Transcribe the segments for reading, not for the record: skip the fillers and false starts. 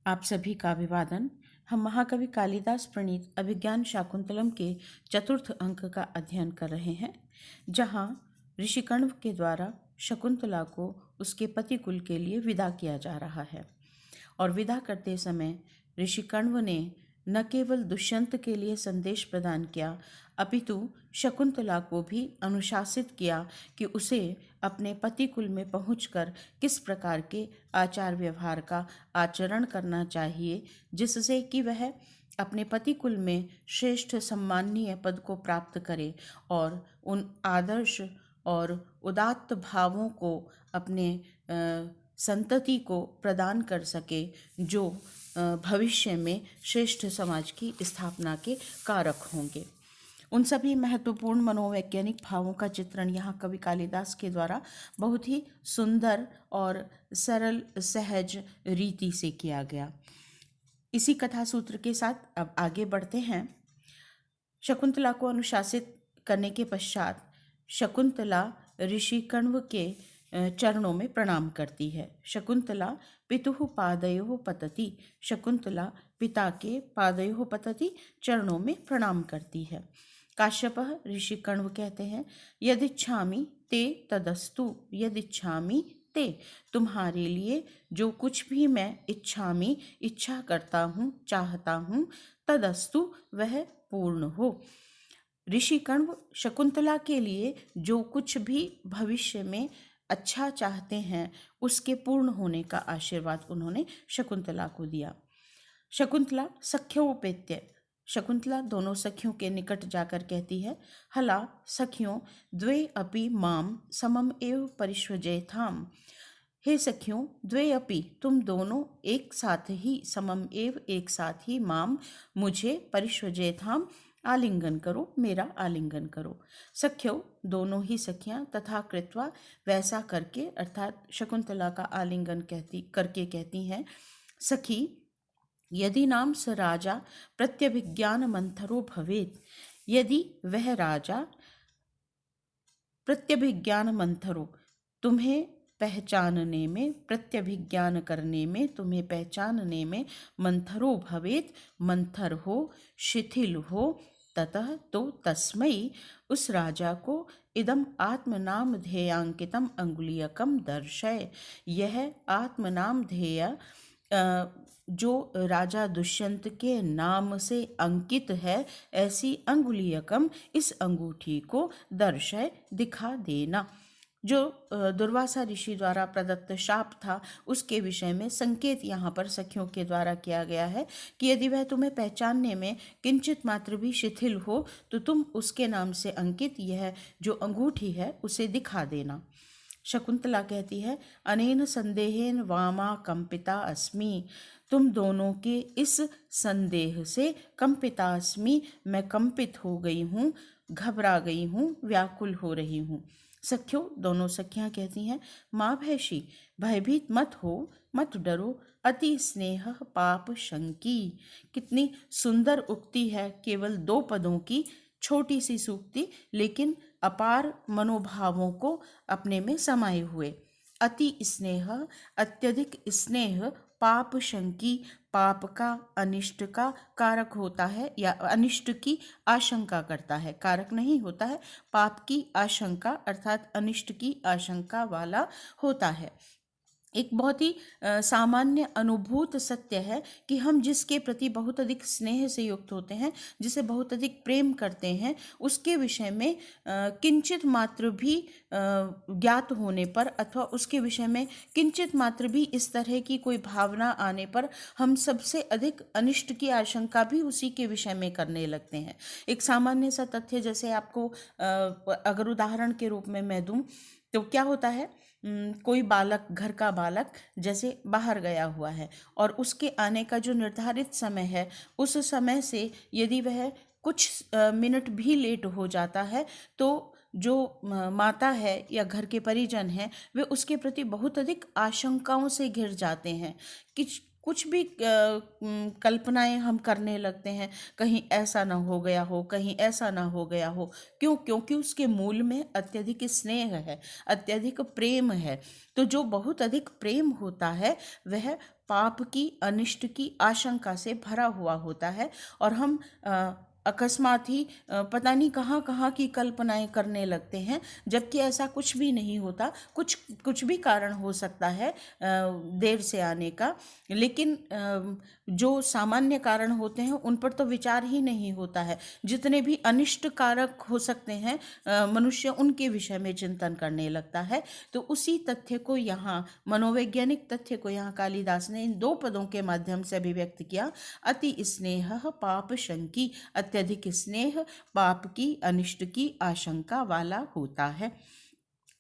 आप सभी का अभिवादन। हम महाकवि कालिदास प्रणीत अभिज्ञान शाकुंतलम के चतुर्थ अंक का अध्ययन कर रहे हैं, जहां ऋषि कण्व के द्वारा शकुंतला को उसके पति कुल के लिए विदा किया जा रहा है। और विदा करते समय ऋषि कण्व ने न केवल दुष्यंत के लिए संदेश प्रदान किया, अपितु शकुंतला को भी अनुशासित किया कि उसे अपने पति कुल में पहुंचकर किस प्रकार के आचार व्यवहार का आचरण करना चाहिए, जिससे कि वह अपने पति कुल में श्रेष्ठ सम्माननीय पद को प्राप्त करे और उन आदर्श और उदात्त भावों को अपने संतति को प्रदान कर सके जो भविष्य में श्रेष्ठ समाज की स्थापना के कारक होंगे। उन सभी महत्वपूर्ण मनोवैज्ञानिक भावों का चित्रण यहाँ कवि कालिदास के द्वारा बहुत ही सुंदर और सरल सहज रीति से किया गया। इसी कथा सूत्र के साथ अब आगे बढ़ते हैं। शकुंतला को अनुशासित करने के पश्चात शकुंतला ऋषि कण्व के चरणों में प्रणाम करती है। शकुंतला पितुः पादयोः पतति, शकुंतला पिता के पादयोः पतति चरणों में प्रणाम करती है। काश्यपः ऋषि कण्व कहते हैं, यदिच्छामि ते तदस्तु, यदिच्छामि ते, तुम्हारे लिए जो कुछ भी मैं इच्छामि इच्छा करता हूँ, चाहता हूँ, तदस्तु वह पूर्ण हो। ऋषि कण्व शकुंतला के लिए जो कुछ भी भविष्य में अच्छा चाहते हैं उसके पूर्ण होने का आशीर्वाद उन्होंने शकुंतला को दिया। शकुंतला सख्योपेत्य, शकुंतला दोनों सखियों के निकट जाकर कहती है, हला सखियों द्वे अपि माम समम एव परिष्वजेथाम, हे सखियों द्वे अपि, तुम दोनों एक साथ ही, समम एव एक साथ ही, माम मुझे, परिष्वजेथाम आलिंगन करो, मेरा आलिंगन करो। सख्यो दोनों ही सखियां, तथा कृत्वा वैसा करके, अर्थात शकुंतला का आलिंगन करके कहती हैं, सखी यदि नाम स राजा प्रत्यभिज्ञान मंथरो भवेत, यदि वह राजा प्रत्यभिज्ञान मंथरो, तुम्हें पहचानने में, प्रत्यभिज्ञान करने में, तुम्हें पहचानने में, मंथरो भवेत, मंथर हो, शिथिल हो, ततः तो तस्मै, उस राजा को, इदम आत्मनाम ध्येयांकितम अंगुलीयकम दर्शय, यह आत्मनाम ध्येय जो राजा दुष्यंत के नाम से अंकित है, ऐसी अंगुलीयकम, इस अंगूठी को दर्शय दिखा देना। जो दुर्वासा ऋषि द्वारा प्रदत्त शाप था उसके विषय में संकेत यहाँ पर सखियों के द्वारा किया गया है कि यदि वह तुम्हें पहचानने में किंचित मात्र भी शिथिल हो तो तुम उसके नाम से अंकित यह जो अंगूठी है उसे दिखा देना। शकुंतला कहती है, अनेन संदेहेन वामा कंपिता अस्मि, तुम दोनों के इस संदेह से कंपिता अस्मि, मैं कंपित हो गई हूँ, घबरा गई हूँ, व्याकुल हो रही हूँ। सखियों दोनों सखियां कहती हैं, माँ भैशी भयभीत मत हो, मत डरो, अति स्नेह पाप शंकी। कितनी सुंदर उक्ति है, केवल 2 पदों की छोटी सी सूक्ति, लेकिन अपार मनोभावों को अपने में समाये हुए। अति स्नेह, अत्यधिक स्नेह, पाप शंकी, पाप का, अनिष्ट का कारक होता है, या अनिष्ट की आशंका करता है, कारक नहीं होता है, पाप की आशंका अर्थात अनिष्ट की आशंका वाला होता है। एक बहुत ही सामान्य अनुभूत सत्य है कि हम जिसके प्रति बहुत अधिक स्नेह से युक्त होते हैं, जिसे बहुत अधिक प्रेम करते हैं, उसके विषय में किंचित मात्र भी ज्ञात होने पर अथवा उसके विषय में किंचित मात्र भी इस तरह की कोई भावना आने पर हम सबसे अधिक अनिष्ट की आशंका भी उसी के विषय में करने लगते हैं। एक सामान्य सा तथ्य जैसे आपको अगर उदाहरण के रूप में मैं दूं तो क्या होता है, कोई बालक, घर का बालक जैसे बाहर गया हुआ है और उसके आने का जो निर्धारित समय है उस समय से यदि वह कुछ मिनट भी लेट हो जाता है तो जो माता है या घर के परिजन हैं वे उसके प्रति बहुत अधिक आशंकाओं से घिर जाते हैं कि कुछ भी कल्पनाएं हम करने लगते हैं, कहीं ऐसा ना हो गया हो, कहीं ऐसा ना हो गया हो। क्यों? क्योंकि उसके मूल में अत्यधिक स्नेह है, अत्यधिक प्रेम है। तो जो बहुत अधिक प्रेम होता है वह पाप की, अनिष्ट की आशंका से भरा हुआ होता है और हम अकस्मात ही पता नहीं कहाँ कहाँ की कल्पनाएं करने लगते हैं, जबकि ऐसा कुछ भी नहीं होता। कुछ भी कारण हो सकता है देर से आने का, लेकिन जो सामान्य कारण होते हैं उन पर तो विचार ही नहीं होता है। जितने भी अनिष्ट कारक हो सकते हैं मनुष्य उनके विषय में चिंतन करने लगता है। तो उसी तथ्य को यहाँ, मनोवैज्ञानिक तथ्य को यहाँ कालिदास ने इन 2 पदों के माध्यम से अभिव्यक्त किया। अति स्नेह पाप शंकी, अत्यधिक स्नेह पाप की, अनिष्ट की आशंका वाला होता है।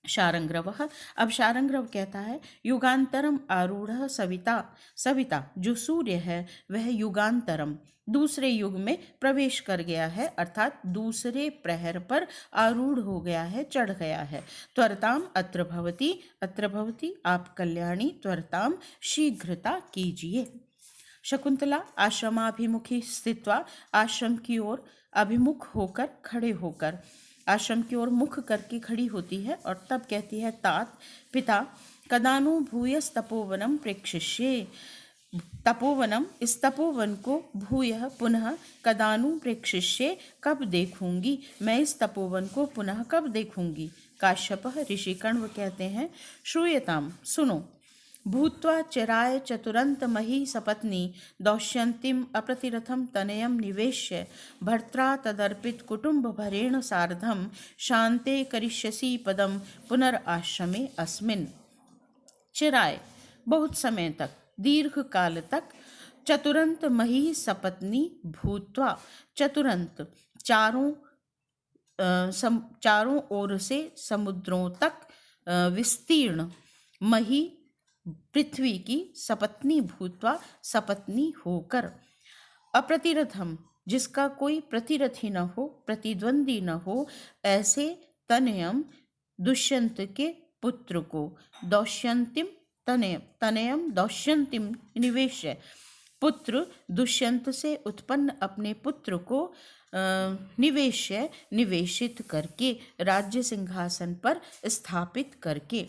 शारंग्रवः, अब शारंग्रव कहता है युगांतरम आरूढ़ सविता, सविता जो सूर्य है वह युगांतरम दूसरे युग में प्रवेश कर गया है, अर्थात दूसरे प्रहर पर आरूढ़ हो गया है, चढ़ गया है। त्वरताम अत्र भवति, अत्र भवति आप कल्याणी, त्वरताम शीघ्रता कीजिए। शकुंतला आश्रमाभिमुखी स्थित्वा, आश्रम की ओर अभिमुख होकर, खड़े होकर, आश्रम की ओर मुख करके खड़ी होती है और तब कहती है तात पिता, कदानु भूयस तपोवनम प्रेक्षिष्ये, तपोवनम, इस तपोवन को, भूयः पुनः, कदानु प्रेक्षिष्ये कब देखूंगी, मैं इस तपोवन को पुनः कब देखूंगी। काश्यपः, ऋषि कण्व कहते हैं श्रूयताम सुनो, भूत्वा चिराय चतुरंत मही सपत्नी, दौष्यंतीम अप्रतिरथम तनयम निवेश्य, भर्त्रा तदर्पित कुटुंब भरेण सार्धम, शांते करिष्यसि पदम पुनर्आश्रमे अस्मिन्। चिराय बहुत समय तक, दीर्घ काल तक, चतुरंत मही सपत्नी भूत्वा, चतुरंत चारों ओर से समुद्रों तक विस्तीर्ण, मही पृथ्वी की, सपत्नी भूत्वा सपत्नी होकर, अप्रतिरथम जिसका कोई प्रतिरथी न हो, प्रतिद्वंदी न हो, ऐसे तनयम दुष्यंत के पुत्र को, दौष्यंतिम तनयम दौष्यंतिम निवेश्य, पुत्र दुष्यंत से उत्पन्न अपने पुत्र को निवेश्य निवेशित करके, राज्य सिंहासन पर स्थापित करके,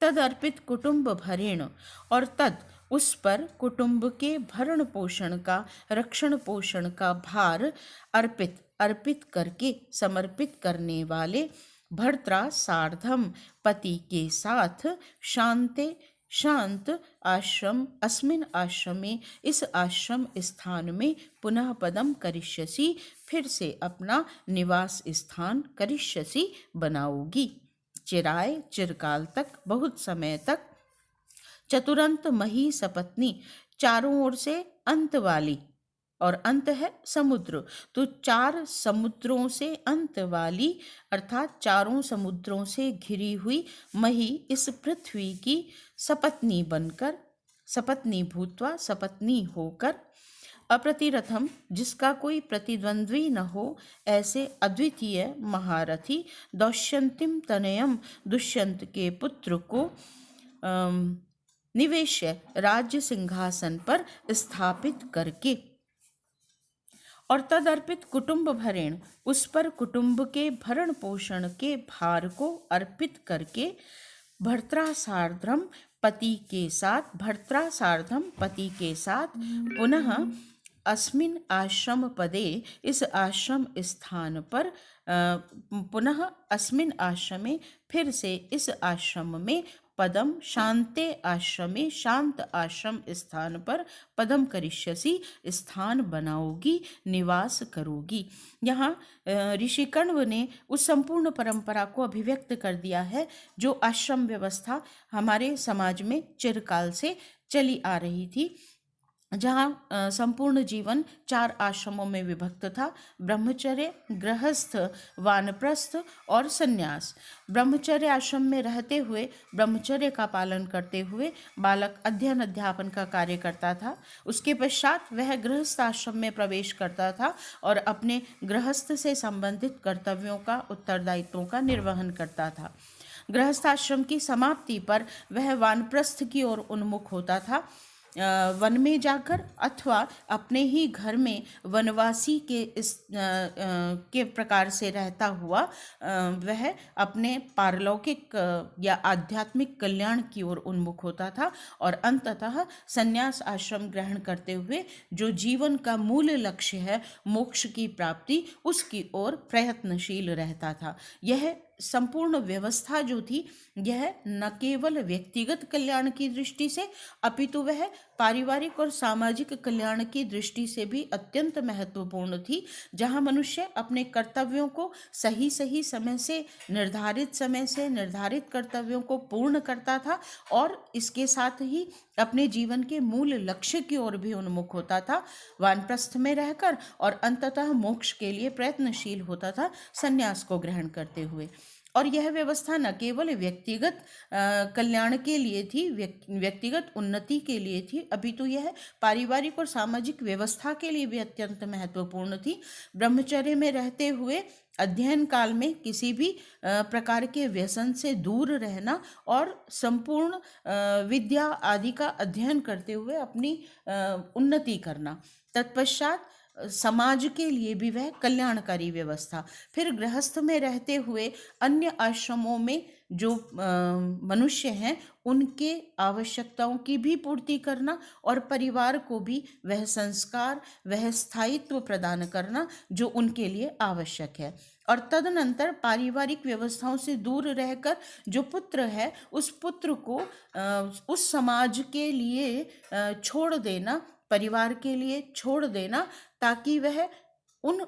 तद अर्पित कुटुंब भरेण, और तद उस पर कुटुंब के भरण पोषण का, रक्षण पोषण का भार अर्पित करके, समर्पित करने वाले, भर्त्रा सार्धम पति के साथ, शांत आश्रम, अस्मिन आश्रमे इस आश्रम स्थान में, पुनः पदम करिष्यसि फिर से अपना निवास स्थान, करिष्यसि बनाओगी। चिराय चिरकाल तक, बहुत समय तक, चतुरंत मही सपत्नी चारों ओर से अंत वाली, और अंत है समुद्र, तो 4 समुद्रों से अंत वाली, अर्थात चारों समुद्रों से घिरी हुई मही, इस पृथ्वी की सपत्नी बनकर, सपत्नी भूत्वा सपत्नी होकर, अप्रतिरथम जिसका कोई प्रतिद्वंद्वी न हो, ऐसे अद्वितीय महारथी, दौष्यंतिम तनयम दुष्यंत के पुत्र को, निवेश्य राज्य सिंहासन पर स्थापित करके, और तदर्पित कुटुंब भरेण उस पर कुटुंब के भरण पोषण के भार को अर्पित करके, भर्त्रा सार्धम पति के साथ, भर्त्रा सार्धम पति के साथ, पुनः अस्मिन आश्रम पदे इस आश्रम स्थान पर, पुनः अस्मिन आश्रमे फिर से इस आश्रम में, पदम शांते आश्रमे शांत आश्रम स्थान पर, पदम करिष्यसि स्थान बनाओगी, निवास करोगी। यहाँ ऋषि कण्व ने उस संपूर्ण परंपरा को अभिव्यक्त कर दिया है जो आश्रम व्यवस्था हमारे समाज में चिरकाल से चली आ रही थी, जहाँ संपूर्ण जीवन 4 आश्रमों में विभक्त था, ब्रह्मचर्य, गृहस्थ, वानप्रस्थ और संन्यास। ब्रह्मचर्य आश्रम में रहते हुए, ब्रह्मचर्य का पालन करते हुए बालक अध्ययन अध्यापन का कार्य करता था। उसके पश्चात वह गृहस्थ आश्रम में प्रवेश करता था और अपने गृहस्थ से संबंधित कर्तव्यों का, उत्तरदायित्वों का निर्वहन करता था। गृहस्थ आश्रम की समाप्ति पर वह वानप्रस्थ की ओर उन्मुख होता था। वन में जाकर अथवा अपने ही घर में वनवासी के के प्रकार से रहता हुआ वह अपने पारलौकिक या आध्यात्मिक कल्याण की ओर उन्मुख होता था और अंततः संन्यास आश्रम ग्रहण करते हुए जो जीवन का मूल लक्ष्य है मोक्ष की प्राप्ति, उसकी ओर प्रयत्नशील रहता था। यह संपूर्ण व्यवस्था जो थी यह न केवल व्यक्तिगत कल्याण की दृष्टि से अपितु वह पारिवारिक और सामाजिक कल्याण की दृष्टि से भी अत्यंत महत्वपूर्ण थी, जहां मनुष्य अपने कर्तव्यों को सही सही समय से निर्धारित कर्तव्यों को पूर्ण करता था और इसके साथ ही अपने जीवन के मूल लक्ष्य की ओर भी उन्मुख होता था, वानप्रस्थ में रहकर, और अंततः मोक्ष के लिए प्रयत्नशील होता था संन्यास को ग्रहण करते हुए। और यह व्यवस्था न केवल व्यक्तिगत कल्याण के लिए थी, व्यक्तिगत उन्नति के लिए थी, अपितु यह पारिवारिक और सामाजिक व्यवस्था के लिए भी अत्यंत महत्वपूर्ण थी। ब्रह्मचर्य में रहते हुए अध्ययन काल में किसी भी प्रकार के व्यसन से दूर रहना और संपूर्ण विद्या आदि का अध्ययन करते हुए अपनी उन्नति करना, तत्पश्चात समाज के लिए भी वह कल्याणकारी व्यवस्था। फिर गृहस्थ में रहते हुए अन्य आश्रमों में जो मनुष्य हैं उनके आवश्यकताओं की भी पूर्ति करना और परिवार को भी वह संस्कार, वह स्थायित्व प्रदान करना जो उनके लिए आवश्यक है। और तदनंतर पारिवारिक व्यवस्थाओं से दूर रहकर जो पुत्र है उस पुत्र को उस समाज के लिए छोड़ देना, परिवार के लिए छोड़ देना, ताकि वह उन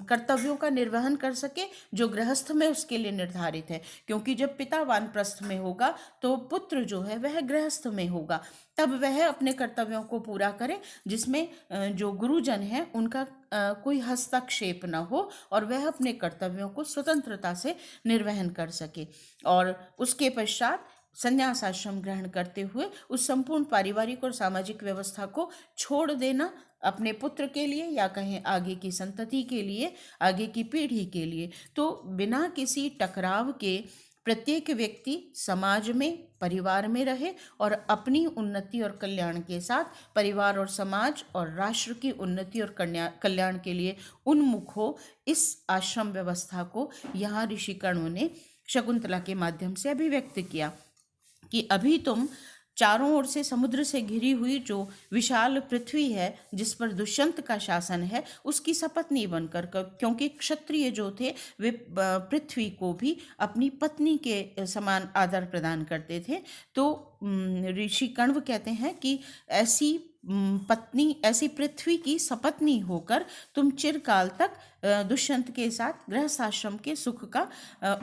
कर्तव्यों का निर्वहन कर सके जो गृहस्थ में उसके लिए निर्धारित है। क्योंकि जब पिता वानप्रस्थ में होगा तो पुत्र जो है वह गृहस्थ में होगा, तब वह अपने कर्तव्यों को पूरा करे जिसमें जो गुरुजन हैं उनका कोई हस्तक्षेप न हो और वह अपने कर्तव्यों को स्वतंत्रता से निर्वहन कर सके। और उसके पश्चात संन्यास आश्रम ग्रहण करते हुए उस संपूर्ण पारिवारिक और सामाजिक व्यवस्था को छोड़ देना अपने पुत्र के लिए या कहें आगे की संतति के लिए, आगे की पीढ़ी के लिए। तो बिना किसी टकराव के प्रत्येक व्यक्ति समाज में, परिवार में रहे और अपनी उन्नति और कल्याण के साथ परिवार और समाज और राष्ट्र की उन्नति और कल्याण के लिए उन्मुख हो, इस आश्रम व्यवस्था को यहाँ ऋषि कण्व ने शकुंतला के माध्यम से अभिव्यक्त किया कि अभी तुम चारों ओर से समुद्र से घिरी हुई जो विशाल पृथ्वी है जिस पर दुष्यंत का शासन है उसकी सपत्नी बनकर, क्योंकि क्षत्रिय जो थे वे पृथ्वी को भी अपनी पत्नी के समान आदर प्रदान करते थे। तो ऋषि कण्व कहते हैं कि ऐसी पत्नी, ऐसी पृथ्वी की सपत्नी होकर तुम चिरकाल तक दुष्यंत के साथ गृहस्थाश्रम के सुख का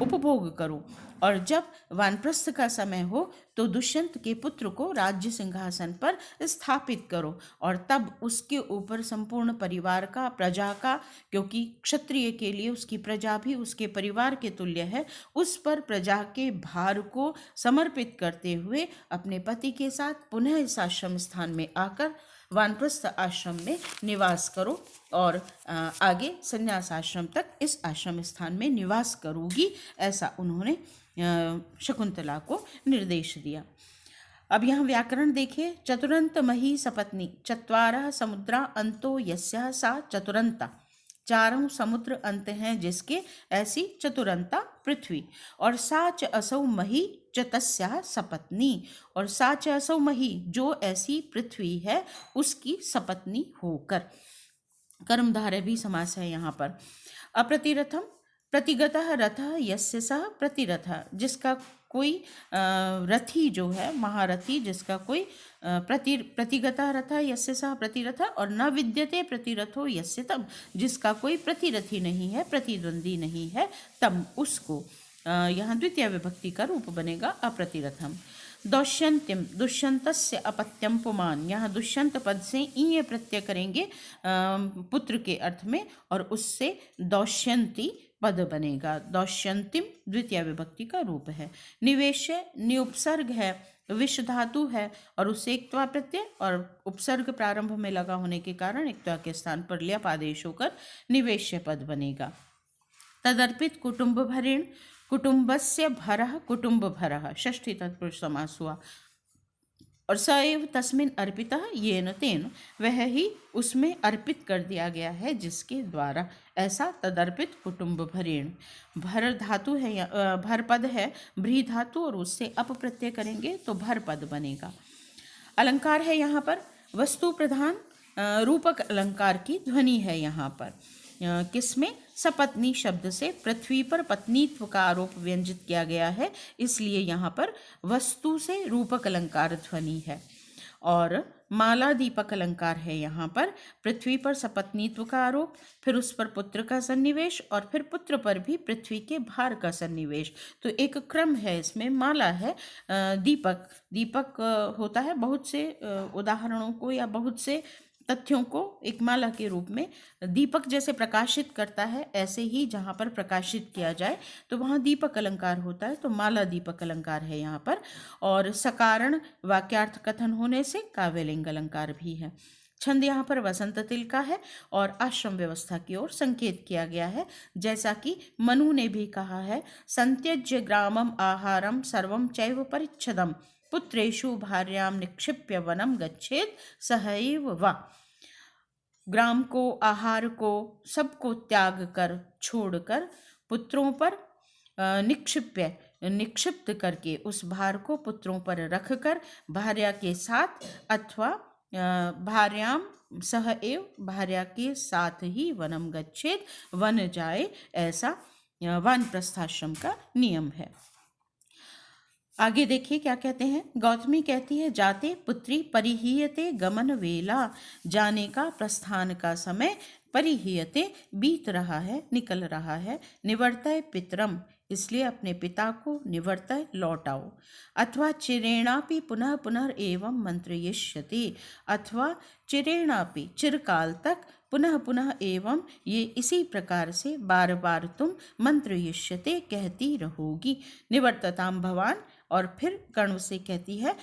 उपभोग करो, और जब वानप्रस्थ का समय हो तो दुष्यंत के पुत्र को राज्य सिंहासन पर स्थापित करो, और तब उसके ऊपर संपूर्ण परिवार का, प्रजा का, क्योंकि क्षत्रिय के लिए उसकी प्रजा भी उसके परिवार के तुल्य है, उस पर प्रजा के भार को समर्पित करते हुए अपने पति के साथ पुनः इस आश्रम स्थान में आकर वानप्रस्थ आश्रम में निवास करो और आगे संन्यास आश्रम तक इस आश्रम स्थान में निवास करूँगी, ऐसा उन्होंने शकुंतला को निर्देश दिया। अब यहाँ व्याकरण देखिए। चतुरंत मही सपत्नी, चत्वारः समुद्रा अंतो यस्याः सा चतुरंता, चारों समुद्र अंत हैं जिसके, ऐसी चतुरंता पृथ्वी। और सा च असौ मही च तस्याः सपत्नी, और सा च असौ मही जो ऐसी पृथ्वी है उसकी सपत्नी होकर। कर्मधारय भी समास है यहाँ पर। अप्रतिरथम, प्रतिगतः रथः यस्य सः प्रतिरथः, जिसका कोई रथी जो है, महारथी, जिसका कोई प्रतिगतः रथः यस्य सः प्रतिरथः, और न विद्यते प्रतिरथो यस्य तम, जिसका कोई प्रतिरथी नहीं है, प्रतिद्वंदी नहीं है, तम उसको। यहाँ द्वितीय विभक्ति का रूप बनेगा अप्रतिरथम। दौष्यंत्यम, दुष्यंतस्य अपत्यम पुमान, यहाँ दुष्यंत पद से ईय प्रत्यय करेंगे पुत्र के अर्थ में और उससे दौष्यंती पद बनेगा। दौष्यंतिम द्वितीय विभक्ति का रूप है। निवेश्य, निउपसर्ग है, विष धातु है और उससे इक्त्वा प्रत्यय और उपसर्ग प्रारंभ में लगा होने के कारण इक्त्वा के स्थान पर ल्यप आदेश होकर निवेश्य पद बनेगा। तदर्पित कुटुंब भरेण, कुटुंबस्य भरः कुटुंब भरः, षष्ठी तत्पुरुष समास हुआ। और स एव तस्मिन अर्पितः येन तेन, वह ही उसमें अर्पित कर दिया गया है जिसके द्वारा। ऐसा तदर्पित कुटुंब भरेण। भर धातु है, भर पद है भ्री धातु, और उससे अप प्रत्यय करेंगे तो भर पद बनेगा। अलंकार है यहाँ पर वस्तु प्रधान रूपक अलंकार की ध्वनि है यहाँ पर। किसमें? सपत्नी शब्द से पृथ्वी पर पत्नीत्व का आरोप व्यंजित किया गया है, इसलिए यहाँ पर वस्तु से रूपक अलंकार ध्वनि है। और माला दीपक अलंकार है यहाँ पर पृथ्वी पर सपत्नीत्व का आरोप, फिर उस पर पुत्र का सन्निवेश, और फिर पुत्र पर भी पृथ्वी के भार का सन्निवेश। तो एक क्रम है इसमें। माला है दीपक, दीपक होता है बहुत से उदाहरणों को या बहुत से तथ्यों को एक माला के रूप में दीपक जैसे प्रकाशित करता है, ऐसे ही जहाँ पर प्रकाशित किया जाए तो वहाँ दीपक अलंकार होता है, तो माला दीपक अलंकार है यहाँ पर। और सकारण वाक्यार्थ कथन होने से काव्यलिंग अलंकार भी है। छंद यहाँ पर वसंत तिल का है और आश्रम व्यवस्था की ओर संकेत किया गया है, जैसा कि मनु ने भी कहा है, संत्यज्य ग्रामम आहारम सर्वम चैव परिच्छदम पुत्रेषु भार्याम निक्षिप्य वनम गच्छेत सहैव वा। ग्राम को, आहार को, सबको त्याग कर, छोड़कर, पुत्रों पर निक्षिप्त करके, उस भार को पुत्रों पर रखकर, भार्या के साथ अथवा भार्याम सह एव, भार्या के साथ ही वनम गच्छेत, वन जाए, ऐसा वानप्रस्थाश्रम का नियम है। आगे देखिए क्या कहते हैं। गौतमी कहती है, जाते पुत्री परिहीयते गमन वेला, जाने का, प्रस्थान का समय, परिहीयते बीत रहा है, निकल रहा है, निवर्तय पितरम, इसलिए अपने पिता को निवर्तय लौटाओ, अथवा चिरेणापि पुनः पुनः एवं मंत्रयिष्यति, अथवा चिरेणापि चिरकाल तक, पुनः पुनः एवं ये इसी प्रकार से बार बार तुम मंत्रयिष्यते कहती रहोगी। निवर्तताम भवान, और फिर कण्व से कहती है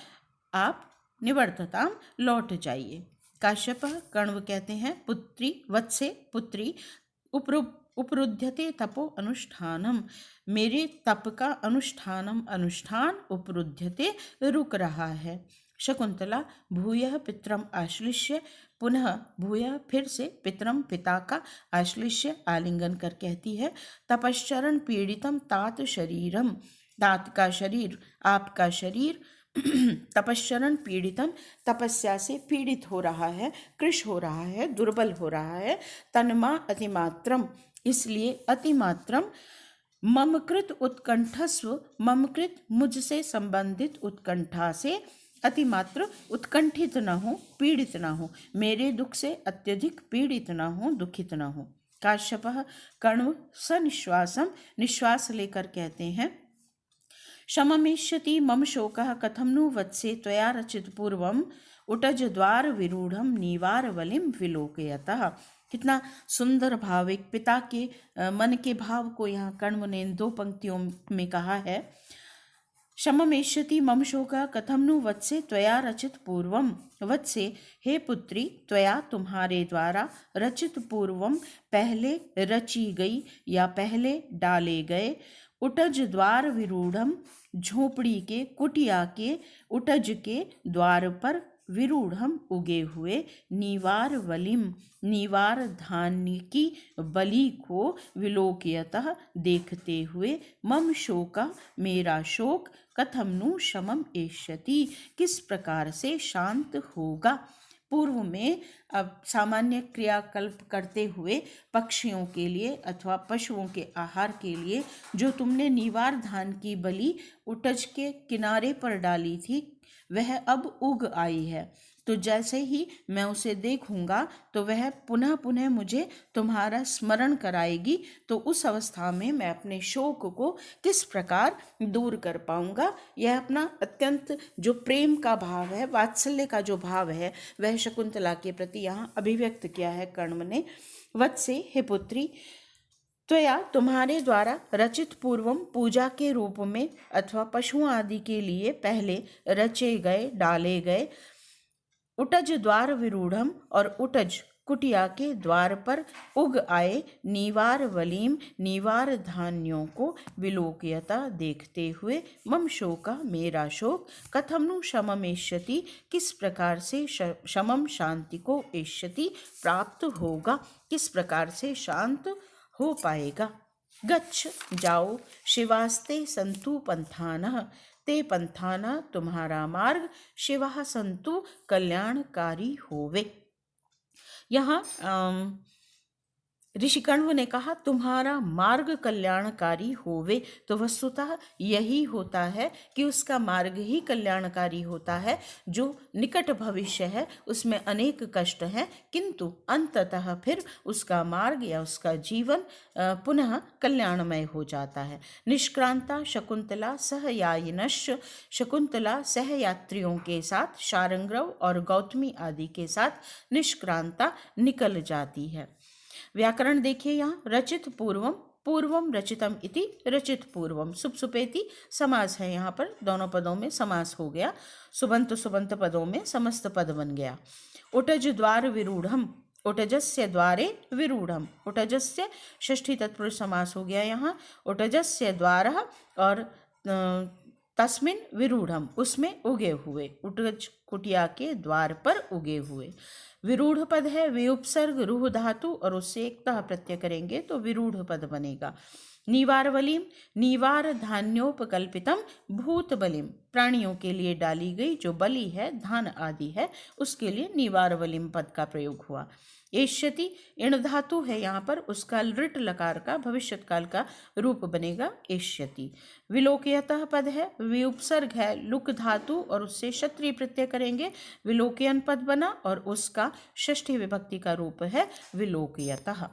आप निवर्तताम लौट जाइए। काश्यप कण्व कहते हैं, पुत्री वत्से, पुत्री उपरुध्यते तपो अनुष्ठानम, मेरे तप का अनुष्ठान उपरुध्यते रुक रहा है। शकुंतला भूयः पितरम आश्लिष्य, पुनः भूयः फिर से पितरम पिता का आश्लिष्य आलिंगन कर कहती है, तपश्चरण पीड़ितम तात शरीरम, तात का शरीर, आपका शरीर, तपश्चरण पीड़ितम, तपस्या से पीड़ित हो रहा है, कृश हो रहा है, दुर्बल हो रहा है, तन्मा अतिमात्रम, इसलिए अतिमात्रम, ममकृत उत्कंठस्व, ममकृत मुझसे संबंधित उत्कंठा से, अतिमात्र उत्कंठित न हो, पीड़ित न हो, मेरे दुख से अत्यधिक पीड़ित न हो, दुखित न हो। काश्यपः कण्व सनिश्वासम, निश्वास लेकर कहते हैं, शममेष्यति मम शोकः कथम नु वत्से त्वया रचित पूर्वम उटज द्वार विरूढ़म नीवार वलिम विलोकयतः। कितना सुंदर भाव, एक पिता के मन के भाव को यहाँ कण्व ने इन दो पंक्तियों में कहा है। शममेष्यति मम शोकः कथम नु वत्से त्वया रचित पूर्वम, वत्से हे पुत्री, त्वया तुम्हारे द्वारा, रचित पूर्वम पहले रची गई या पहले डाले गए, उटज द्वार विरूढ़म झोपड़ी के, कुटिया के, उटज के द्वार पर, विरूढ़म उगे हुए, नीवार वलिम नीवार धान्य की बलि को, विलोकयतः देखते हुए, मम शोका मेरा शोक, कथम नु शमम एष्यति किस प्रकार से शांत होगा। पूर्व में अब सामान्य क्रियाकल्प करते हुए पक्षियों के लिए अथवा पशुओं के आहार के लिए जो तुमने नीवार धान की बलि उटज के किनारे पर डाली थी, वह अब उग आई है, तो जैसे ही मैं उसे देखूंगा तो वह पुनः पुनः मुझे तुम्हारा स्मरण कराएगी, तो उस अवस्था में मैं अपने शोक को किस प्रकार दूर कर पाऊंगा। यह अपना अत्यंत जो प्रेम का भाव है, वात्सल्य का जो भाव है, वह शकुंतला के प्रति यहाँ अभिव्यक्त किया है कण्व ने। वत्से हे पुत्री, त्वया तुम्हारे द्वारा रचित पूर्वम पूजा के रूप में अथवा पशुओं आदि के लिए पहले रचे गए, डाले गए, उटज द्वार विरूढ़म, और उटज कुटिया के द्वार पर उग आए नीवार वलीम नीवार धान्यों को विलोकयता देखते हुए मम शोका मेरा शोक कथम नु शममेष्यति किस प्रकार से शमम शांति को एष्यति प्राप्त होगा, किस प्रकार से शांत हो पाएगा। गच्छ जाओ शिवास्ते संतु पंथानः ते पंथाना तुम्हारा मार्ग शिवा संतु कल्याणकारी होवे। यहाँ ऋषि कण्व ने कहा तुम्हारा मार्ग कल्याणकारी होवे, तो वस्तुतः यही होता है कि उसका मार्ग ही कल्याणकारी होता है। जो निकट भविष्य है उसमें अनेक कष्ट हैं, किंतु अंततः फिर उसका मार्ग या उसका जीवन पुनः कल्याणमय हो जाता है। निष्क्रांता शकुंतला सहयायिनश्च, शकुंतला सहयात्रियों के साथ शारंग्रव और गौतमी आदि के साथ निष्क्रांता निकल जाती है। व्याकरण देखिए, यहाँ रचित पूर्वम पूर्वम रचितम इति रचित पूर्वम सुपसुपेति समास है। यहाँ पर दोनों पदों में समास हो गया। सुबंत सुबंत पदों में समस्त पद बन गया। उटज द्वार विरूढ़म, उटजस्य द्वारे विरूढ़म, उटजस्य षष्ठी तत्पुरुष समास हो गया। यहाँ उटजस्य द्वारः और तस्मिन विरूढ़म उसमें उगे हुए, उटज कुटिया के द्वार पर उगे हुए। विरूढ़ पद है, विउपसर्ग रूह धातु और उससे एकतः प्रत्यय करेंगे तो विरूढ़ पद बनेगा। नीवार वलीम नीवार धान्योपकल्पितम भूत बलिम, प्राणियों के लिए डाली गई जो बलि है धान आदि है उसके लिए नीवार वलीम पद का प्रयोग हुआ। एष्यति इण धातु है यहाँ पर, उसका लृट लकार का भविष्यत काल का रूप बनेगा एष्यति। विलोकयतः पद है, विउपसर्ग है लुक धातु और उससे क्षत्रिय प्रत्यय करेंगे, विलोकयन पद बना और उसका षष्ठी विभक्ति का रूप है विलोकयतः।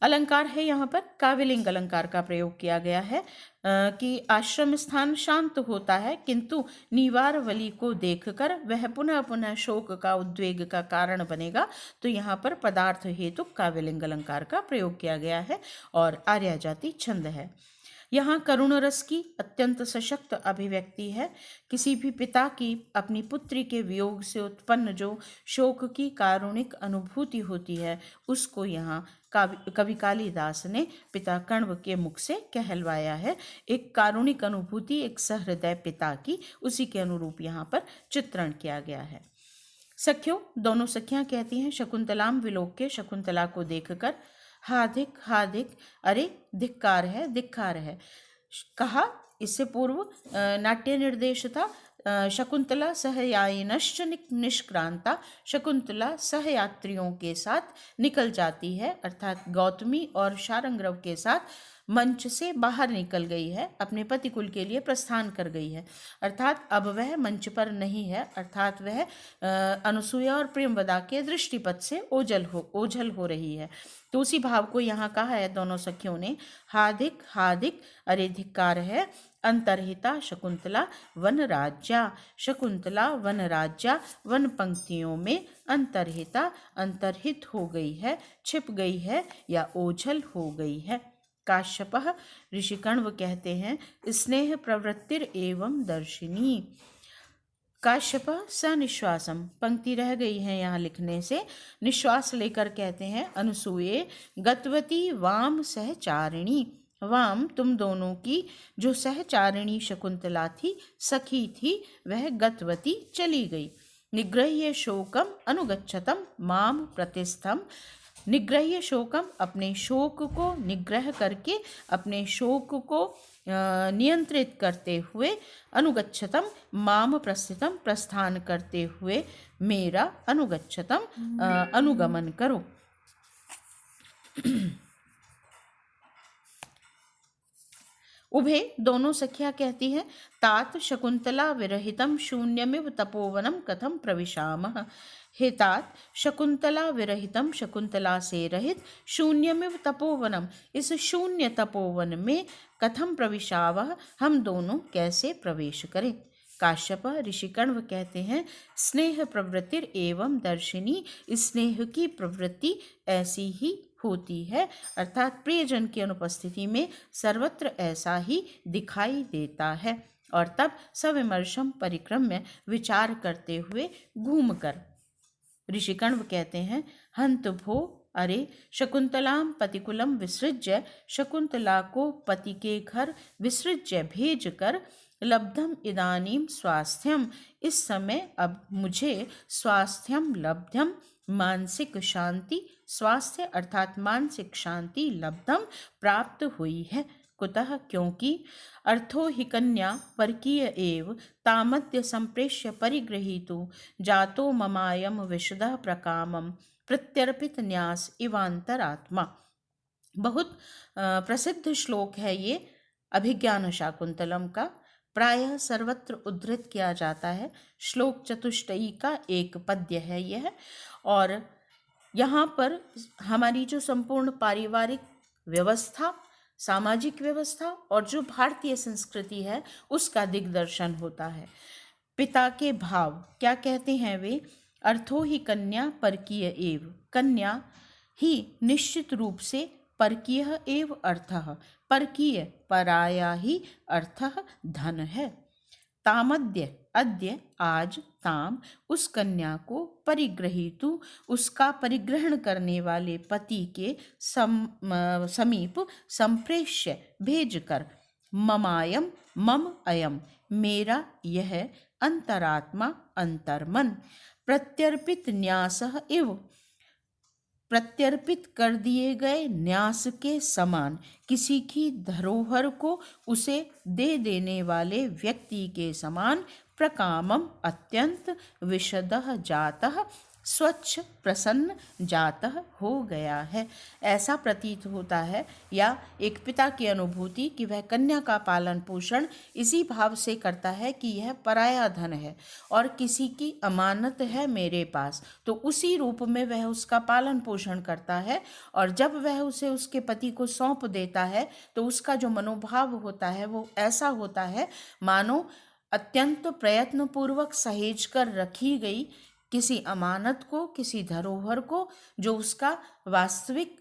अलंकार है यहाँ पर, काव्यलिंग अलंकार का प्रयोग किया गया है कि आश्रम स्थान शांत होता है किंतु नीवार वली को देखकर वह पुनः पुनः शोक का उद्वेग का कारण बनेगा, तो यहाँ पर पदार्थ हेतु काव्यलिंग अलंकार का प्रयोग किया गया है और आर्या जाति छंद है। यहाँ करुण रस की अत्यंत सशक्त अभिव्यक्ति है। किसी भी पिता की अपनी पुत्री के वियोग से उत्पन्न जो शोक की कारुणिक अनुभूति होती है उसको यहाँ कवि कालिदास ने पिता कण्व के मुख से कहलवाया है। एक कारुणिक अनुभूति, एक सहृदय पिता की, उसी के अनुरूप यहाँ पर चित्रण किया गया है। सख्यों, दोनों सखियां कहती हैं शकुंतलाम विलोक्य, शकुंतला को देखकर हाधिक हाधिक, अरे धिक्कार है धिक्कार है। कहा इससे पूर्व नाट्य निर्देश था शकुंतला सहयायिनश्च निष्क्रांता, शकुंतला सहयात्रियों के साथ निकल जाती है, अर्थात गौतमी और शारंग्रव के साथ मंच से बाहर निकल गई है, अपने पति कुल के लिए प्रस्थान कर गई है, अर्थात अब वह मंच पर नहीं है, अर्थात वह अनुसूया और प्रेमवदा के दृष्टिपथ से ओझल हो रही है। तो उसी भाव को यहाँ कहा है दोनों सखियों ने, हाधिक हाधिक, अरे धिक्कार है। अंतर्हिता शकुंतला वन राज्या, शकुंतला वन राज्या वन पंक्तियों में अंतर्हिता अंतर्हित हो गई है, छिप गई है या ओझल हो गई है। काश्यपः ऋषि कण्व कहते हैं स्नेह प्रवृत्तिर एवं दर्शिनी। काश्यप सनिश्वासम, पंक्ति रह गई है यहाँ लिखने से, निश्वास लेकर कहते हैं अनुसूये गतवती वाम सहचारिणी, वाम तुम दोनों की जो सहचारिणी शकुंतला थी, सखी थी, वह गतवती चली गई। निग्रह्य शोकम अनुगच्छतम माम प्रतिस्थम, निग्रह्य शोकम अपने शोक को निग्रह करके, अपने शोक को नियंत्रित करते हुए, अनुगच्छतम माम प्रस्थितम प्रस्थान करते हुए, मेरा अनुगच्छतम अनुगमन करो। उभे दोनों सखियां कहती हैं तात शकुंतला विरहितम शून्यमिव तपोवनम कथम प्रविशामः, हे तात शकुंतला विरहितम, शकुंतला से रहित, शून्यमिव तपोवनम, इस शून्य तपोवन में कथम प्रविशावः, हम दोनों कैसे प्रवेश करें। काश्यप ऋषि कण्व कहते हैं स्नेह प्रवृत्तिर एवं दर्शिनी, स्नेह की प्रवृत्ति ऐसी ही होती है, अर्थात प्रियजन की अनुपस्थिति में सर्वत्र ऐसा ही दिखाई देता है। और तब सविमर्शम परिक्रम में विचार करते हुए घूमकर ऋषि कण्व कहते हैं, हंत भो, अरे शकुंतलाम पतिकुलम विसृज्य, शकुंतला को पति के घर विसृज्य भेज कर, लब्धम इदानीम स्वास्थ्यम, इस समय अब मुझे स्वास्थ्यम लब्धम, मानसिक शांति, स्वास्थ्य अर्थात मानसिक शांति, लब्धम प्राप्त हुई है। कुतः, क्योंकि अर्थो हि कन्या परकीय एव तामद्य संप्रेष्य परिगृहीतु जातो ममायम विशदः प्रकामम प्रत्यर्पित न्यास इवांतरात्मा। बहुत प्रसिद्ध श्लोक है ये अभिज्ञान शाकुंतलम का, प्रायः सर्वत्र उद्धृत किया जाता है। श्लोक चतुष्टयी का एक पद्य है यह, और यहाँ पर हमारी जो संपूर्ण पारिवारिक व्यवस्था, सामाजिक व्यवस्था और जो भारतीय संस्कृति है उसका दिग्दर्शन होता है। पिता के भाव क्या कहते हैं वे, अर्थो ही कन्या परकीय एव, कन्या ही निश्चित रूप से परकीय एव अर्थः, परकीय पराया ही अर्थः धन है। तामद्य अद्य आज, ताम उस कन्या को, परिग्रहीतु उसका परिग्रहण करने वाले पति के समीप, संप्रेष्य भेजकर, ममायम मम अयम मेरा यह, अंतरात्मा अंतर्मन, प्रत्यर्पित न्यासः इव प्रत्यर्पित कर दिए गए न्यास के समान, किसी की धरोहर को उसे दे देने वाले व्यक्ति के समान, प्रकामम अत्यंत, विशदः जातः स्वच्छ प्रसन्न जातः हो गया है। ऐसा प्रतीत होता है या एक पिता की अनुभूति कि वह कन्या का पालन पोषण इसी भाव से करता है कि यह पराया धन है और किसी की अमानत है मेरे पास, तो उसी रूप में वह उसका पालन पोषण करता है। और जब वह उसे उसके पति को सौंप देता है तो उसका जो मनोभाव होता है वो ऐसा होता है मानो अत्यंत प्रयत्नपूर्वक सहेज कर रखी गई किसी अमानत को, किसी धरोहर को, जो उसका वास्तविक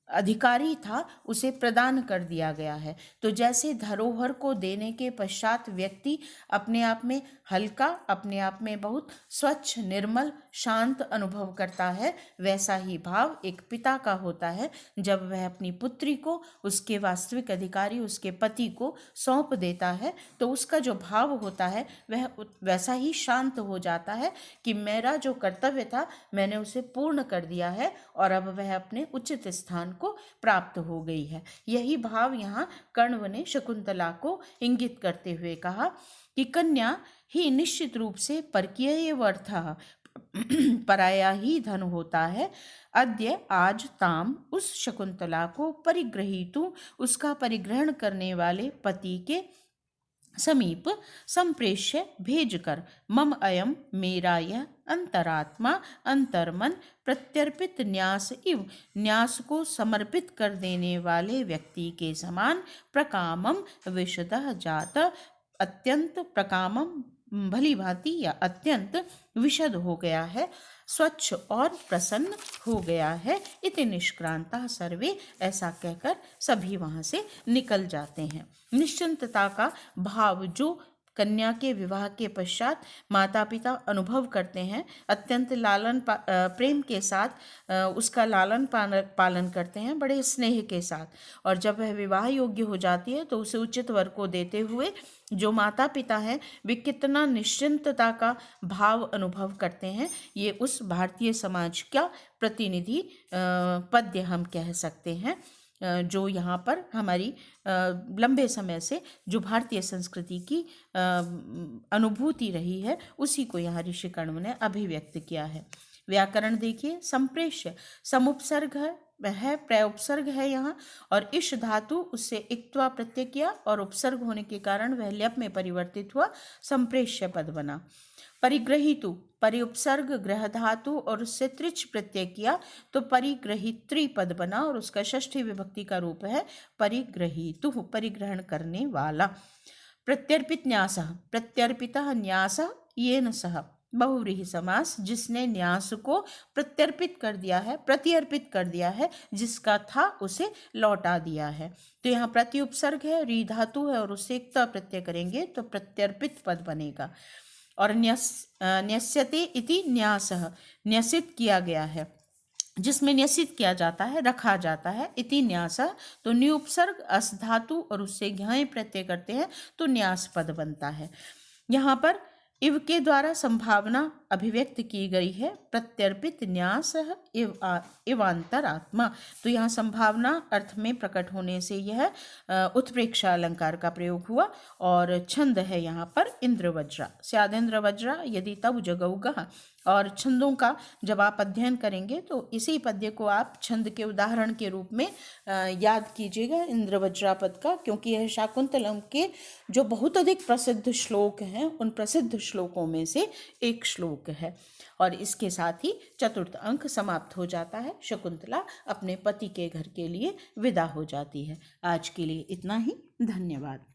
अधिकारी था, उसे प्रदान कर दिया गया है। तो जैसे धरोहर को देने के पश्चात व्यक्ति अपने आप में हल्का, अपने आप में बहुत स्वच्छ, निर्मल, शांत अनुभव करता है, वैसा ही भाव एक पिता का होता है जब वह अपनी पुत्री को उसके वास्तविक अधिकारी, उसके पति को सौंप देता है। तो उसका जो भाव होता है वह वैसा ही शांत हो जाता है कि मेरा जो कर्तव्य था मैंने उसे पूर्ण कर दिया है और अब वह अपने उचित स्थान को प्राप्त हो गई है। यही भाव यहाँ कण्व ने शकुंतला को इंगित करते हुए कहा कि कन्या ही निश्चित रूप से परकीय अर्थः पराया ही धन होता है। अद्य आज, ताम उस शकुंतला को, परिग्रहीतु उसका परिग्रहण करने वाले पति के समीप, संप्रेष्य भेजकर, मम अयम मेरा यह, अंतरात्मा अंतर्मन, प्रत्यर्पित न्यास इव न्यास को समर्पित कर देने वाले व्यक्ति के समान, प्रकामम विशदः जात अत्यंत, प्रकामम भली भांति या अत्यंत विशद हो गया है, स्वच्छ और प्रसन्न हो गया है। इति निष्क्रांता सर्वे, ऐसा कहकर सभी वहाँ से निकल जाते हैं। निश्चिंतता का भाव जो कन्या के विवाह के पश्चात माता पिता अनुभव करते हैं, अत्यंत लालन प्रेम के साथ उसका लालन पालन करते हैं, बड़े स्नेह के साथ, और जब वह विवाह योग्य हो जाती है तो उसे उचित वर को देते हुए जो माता पिता हैं वे कितना निश्चिंतता का भाव अनुभव करते हैं, ये उस भारतीय समाज का प्रतिनिधि पद्य हम कह सकते हैं, जो यहाँ पर हमारी लंबे समय से जो भारतीय संस्कृति की अनुभूति रही है उसी को यहाँ ऋषि कण्व ने अभिव्यक्त किया है। व्याकरण देखिए, संप्रेष्य समुपसर्ग है, प्रयोपसर्ग है यहाँ, और इश धातु उससे इक्त्वा प्रत्यय किया और उपसर्ग होने के कारण वह ल्यप में परिवर्तित हुआ, संप्रेष्य पद बना। परिग्रहीतु परिउपसर्ग ग्रह धातु और उससे त्रिच प्रत्यय किया तो परिग्रहित्री पद बना और उसका षष्ठी विभक्ति का रूप है परिग्रहीतु, परिग्रहण करने वाला। प्रत्यर्पित न्यासः, प्रत्यर्पितः न्यासः येन सह, बहुव्रीहि समास, जिसने न्यास को प्रत्यर्पित कर दिया है, प्रतिअर्पित कर दिया है, जिसका था उसे लौटा दिया है। तो यहाँ प्रति उपसर्ग है, री धातु है और उससे एक त प्रत्यय करेंगे तो प्रत्यर्पित पद बनेगा। और न्यस्यते इति न्यासः, न्यसित किया गया है, जिसमें न्यसित किया जाता है, रखा जाता है। इति न्यासः, तो न्युपसर्ग अस धातु और उससे ज्ञाय प्रत्यय करते हैं तो न्यास पद बनता है। यहाँ पर इव के द्वारा संभावना अभिव्यक्त की गई है। प्रत्यर्पित न्यास इवांतरात्मा, तो यहाँ संभावना अर्थ में प्रकट होने से यह उत्प्रेक्षा अलंकार का प्रयोग हुआ। और छंद है यहाँ पर इंद्रवज्रा, स्यादेंद्र वज्रा यदि तब जगौगा। और छंदों का जब आप अध्ययन करेंगे तो इसी पद्य को आप छंद के उदाहरण के रूप में याद कीजिएगा, इंद्रवज्रा पद का, क्योंकि यह शाकुंतलम के जो बहुत अधिक प्रसिद्ध श्लोक हैं उन प्रसिद्ध श्लोकों में से एक श्लोक है। और इसके साथ ही चतुर्थ अंक समाप्त हो जाता है। शकुंतला अपने पति के घर के लिए विदा हो जाती है। आज के लिए इतना ही। धन्यवाद।